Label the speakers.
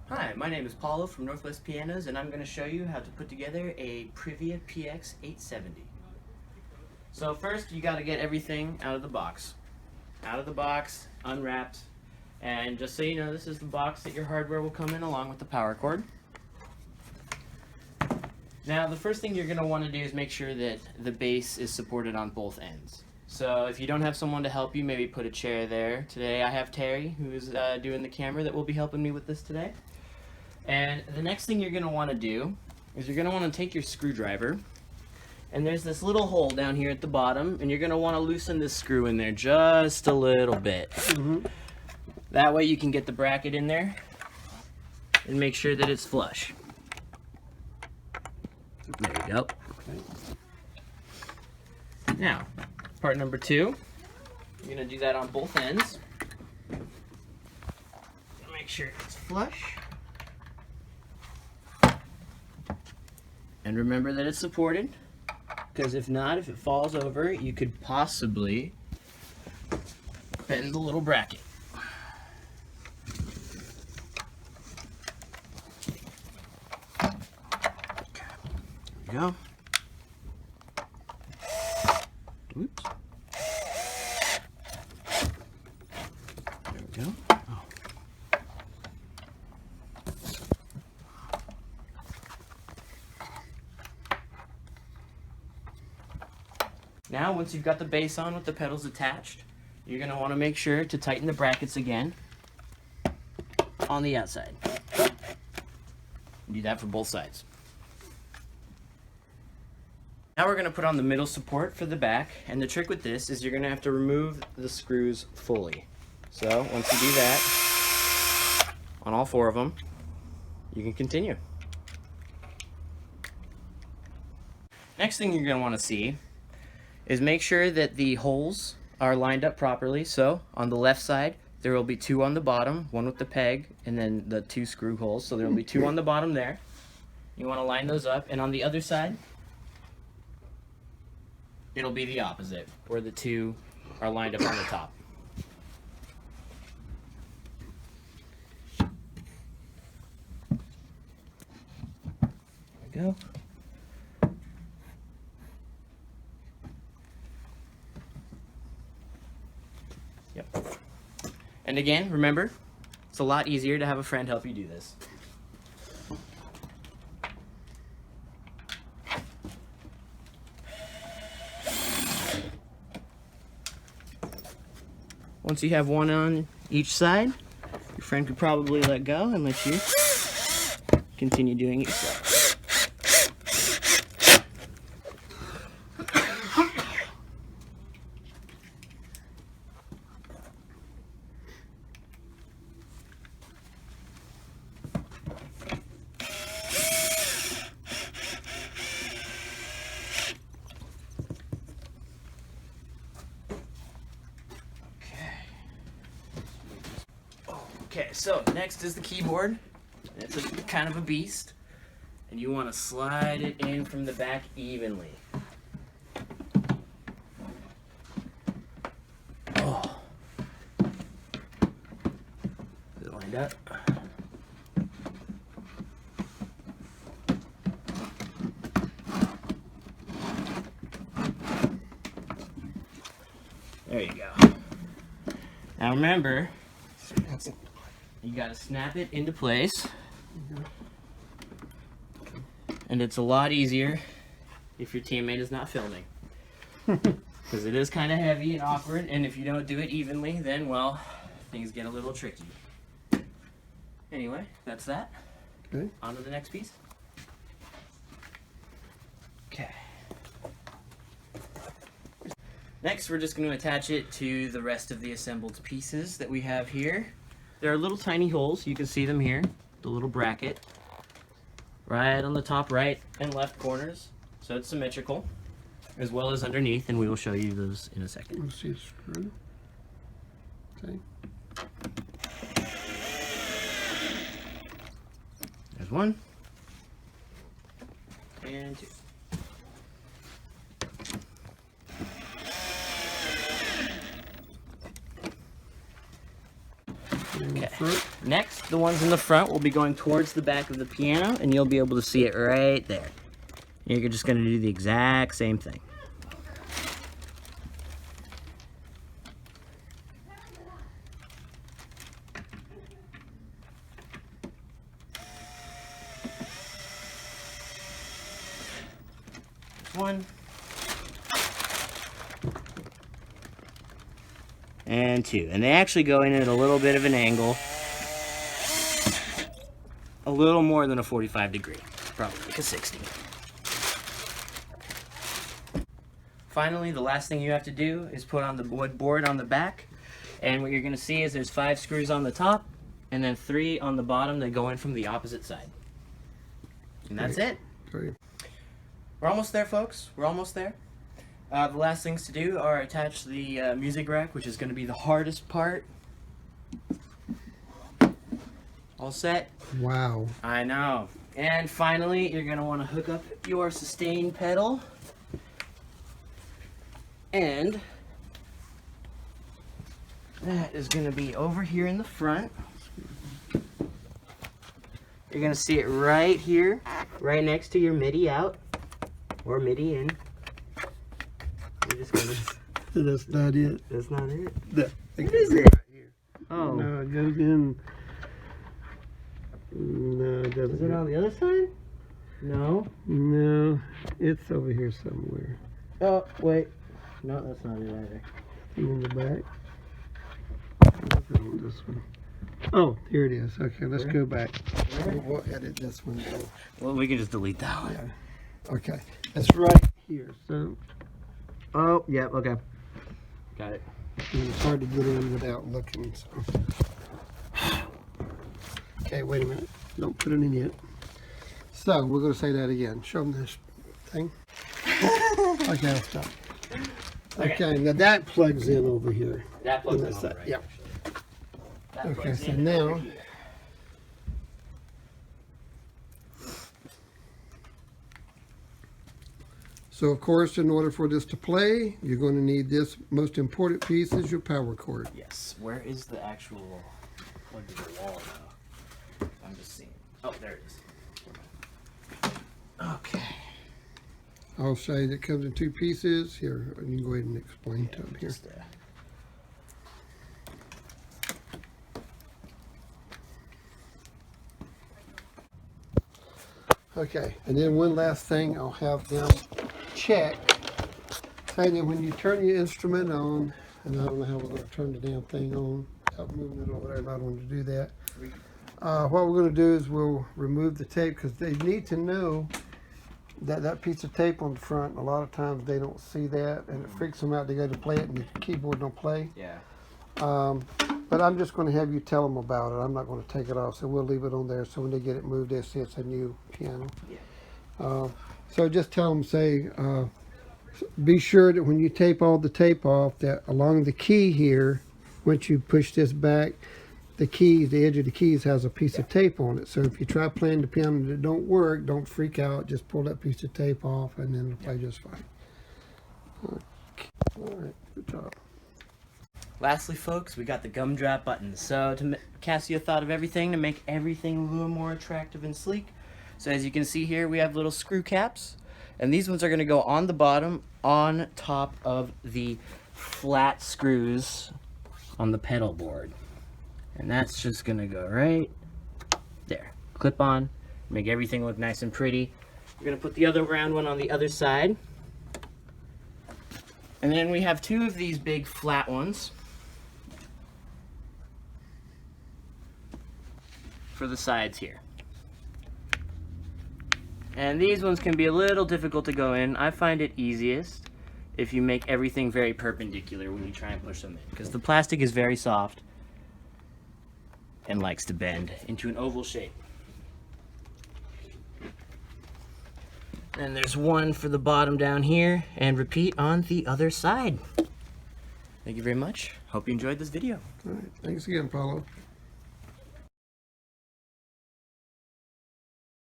Speaker 1: Hi, my name is Paulo from Northwest Pianos, and I'm going to show you how to put together a Privia PX 870. So first, you got to get everything out of the box. Out of the box, unwrapped, and just so you know, this is the box that your hardware will come in along with the power cord. Now, the first thing you're going to want to do is make sure that the base is supported on both ends. So if you don't have someone to help you, maybe put a chair there. Today I have Terry, who is doing the camera, that will be helping me with this today. And the next thing you're going to want to do is you're going to want to take your screwdriver, and there's this little hole down here at the bottom, and you're going to want to loosen this screw in there just a little bit. That way you can get the bracket in there and make sure that it's flush. There you go. Now, part number two, you're going to do that on both ends. Make sure it's flush. And remember that it's supported, because if not, if it falls over, you could possibly bend the little bracket. There we go. Oops. There we go. Oh. Now, once you've got the base on with the pedals attached, you're going to want to make sure to tighten the brackets again on the outside. Do that for both sides. Now we're going to put on the middle support for the back, and the trick with this is you're going to have to remove the screws fully. So once you do that, on all four of them, you can continue. Next thing you're going to want to see is make sure that the holes are lined up properly. So on the left side, there will be two on the bottom, one with the peg, and then the two screw holes. So there will be two on the bottom there. You want to line those up, and on the other side, it'll be the opposite, where the two are lined up on the top. There we go. Yep. And again, remember, it's a lot easier to have a friend help you do this. Once you have one on each side, your friend could probably let go and let you continue doing it yourself. Okay, so next is the keyboard. It's kind of a beast, and you want to slide it in from the back evenly. Oh. Is it lined up? There you go. Now remember, you gotta snap it into place, and it's a lot easier if your teammate is not filming, because it is kind of heavy and awkward, and if you don't do it evenly, then, well, things get a little tricky. Anyway, that's that.
Speaker 2: Okay.
Speaker 1: On to the next piece. Okay. Next, we're just going to attach it to the rest of the assembled pieces that we have here. There are little tiny holes, you can see them here, the little bracket, right on the top right and left corners, so it's symmetrical, as well as underneath, and we will show you those in a second.
Speaker 2: Let's see a screw. Okay.
Speaker 1: There's one, and two.
Speaker 2: Okay.
Speaker 1: Next, the ones in the front will be going towards the back of the piano, and you'll be able to see it right there. You're just going to do the exact same thing. One. And two. And they actually go in at a little bit of an angle. A little more than a 45 degree. Probably like a 60. Finally, the last thing you have to do is put on the wood board on the back. And what you're going to see is there's 5 screws on the top and then 3 on the bottom that go in from the opposite side. And that's it.
Speaker 2: Great.
Speaker 1: We're almost there, folks. We're almost there. The last things to do are attach the music rack, which is going to be the hardest part. All set?
Speaker 2: Wow.
Speaker 1: I know. And finally, you're going to want to hook up your sustain pedal. And that is going to be over here in the front. You're going to see it right here, right next to your MIDI out, or MIDI in. You're just going to...
Speaker 2: That's not it.
Speaker 1: That's not it?
Speaker 2: What
Speaker 1: is it? Oh.
Speaker 2: No, it goes in. No, it doesn't.
Speaker 1: Is it on the other side? No.
Speaker 2: No, it's over here somewhere.
Speaker 1: Oh, wait. No, that's not it either.
Speaker 2: In the back. This one. Oh, here it is. Okay, let's go back. We'll edit this one.
Speaker 1: Well, we can just delete that one.
Speaker 2: Yeah. Okay, it's right here. So,
Speaker 1: Oh, yeah, okay. Got it.
Speaker 2: it's hard to get in without looking. So. Okay, wait a minute. Don't put it in yet. So, we're going to say that again. Show them this thing. Okay, I'll stop. Okay, now that plugs in over here.
Speaker 1: That plugs in
Speaker 2: On
Speaker 1: on
Speaker 2: the
Speaker 1: the
Speaker 2: side,
Speaker 1: right.
Speaker 2: yep.
Speaker 1: That
Speaker 2: Okay,
Speaker 1: plugs
Speaker 2: so
Speaker 1: in
Speaker 2: now,
Speaker 1: over here.
Speaker 2: so of course, in order for this to play, you're going to need this. Most important piece is your power cord.
Speaker 1: Yes. Where is the actual plug to the wall, though? I'm just seeing. Oh, there it is. Okay.
Speaker 2: I'll say that it comes in 2 pieces. Here, you can go ahead and explain to them here.
Speaker 1: Just,
Speaker 2: Okay, and then one last thing, I'll have them check. Say that when you turn your instrument on, and I don't know how we're going to turn the damn thing on without moving it over there, and I don't want to do that. What we're going to do is we'll remove the tape because they need to know that that piece of tape on the front, a lot of times they don't see that and it freaks them out. They go to play it and the keyboard don't play.
Speaker 1: yeah.
Speaker 2: But I'm just going to have you tell them about it. I'm not going to take it off, so we'll leave it on there so when they get it moved, they see it's a new piano.
Speaker 1: Yeah.
Speaker 2: So just tell them, say, be sure that when you tape all the tape off, that along the key here, once you push this back, the keys, the edge of the keys has a piece of tape on it. So if you try playing the piano that don't work, don't freak out. Just pull that piece of tape off and then it'll play just fine. Okay. All right, good job.
Speaker 1: Lastly, folks, we got the gumdrop buttons. So to Casio thought of everything to make everything a little more attractive and sleek. So as you can see here, we have little screw caps, and these ones are going to go on the bottom, on top of the flat screws on the pedal board. And that's just going to go right there. Clip on, make everything look nice and pretty. We're going to put the other round one on the other side. And then we have 2 of these big flat ones for the sides here. And these ones can be a little difficult to go in. I find it easiest if you make everything very perpendicular when you try and push them in, because the plastic is very soft and likes to bend into an oval shape. And there's one for the bottom down here, and repeat on the other side. Thank you very much. Hope you enjoyed this video.
Speaker 2: All right, thanks again, Paulo.